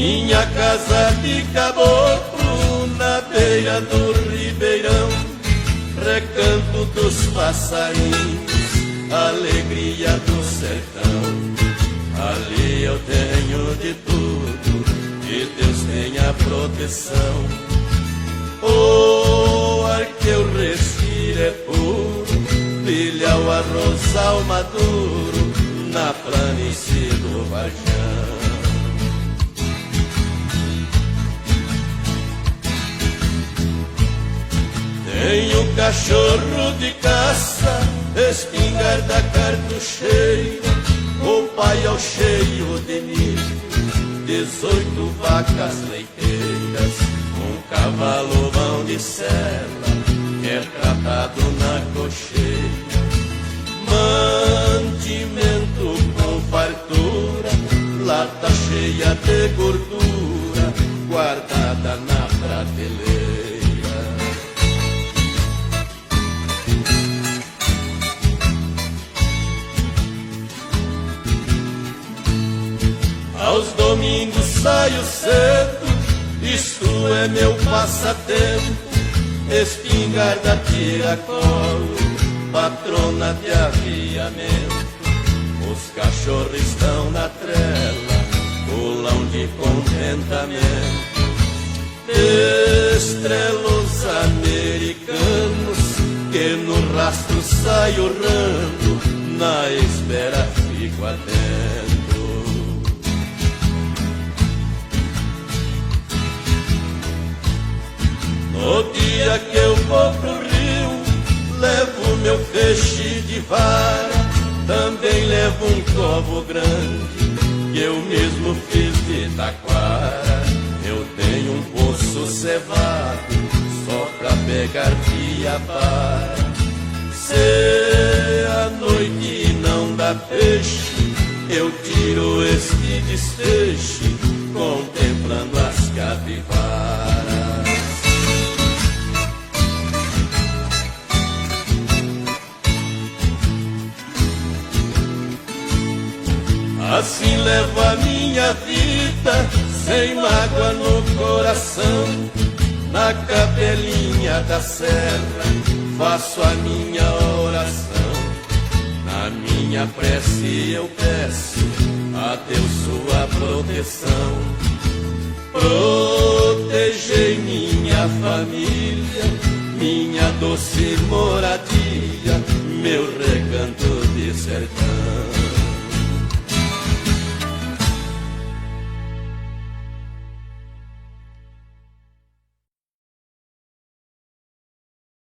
Minha casa de caboclo na beira do ribeirão, recanto dos passarinhos, alegria do sertão. Ali eu tenho de tudo, que Deus tenha proteção. O ar que eu respiro é puro, brilha o arrozal maduro na planície do Varjão. Tenho cachorro de caça, espingarda cartucheira, o paiol cheio de milho, 18 vacas leiteiras, um cavalo vão de sela, que é tratado na cocheira. Mantimento com fartura, lata cheia de gordura, guardada na prateleira. Aos domingos saio cedo, isto é meu passatempo, espingarda tiracolo, patrona de aviamento. Os cachorros estão na trela, pulam de contentamento. Estrelos americanos, que no rastro saio urrando, na espera fico atento. No dia que eu vou pro rio, levo meu peixe de vara, também levo um covo grande, que eu mesmo fiz de taquara. Eu tenho um poço cevado, só pra pegar piabara. Se a noite não dá peixe, eu tiro este desfeche, contemplando as capivaras. Assim levo a minha vida, sem mágoa no coração. Na capelinha da serra, faço a minha oração. Na minha prece eu peço a Deus sua proteção. Protegei minha família, minha doce moradia, meu recanto de sertão.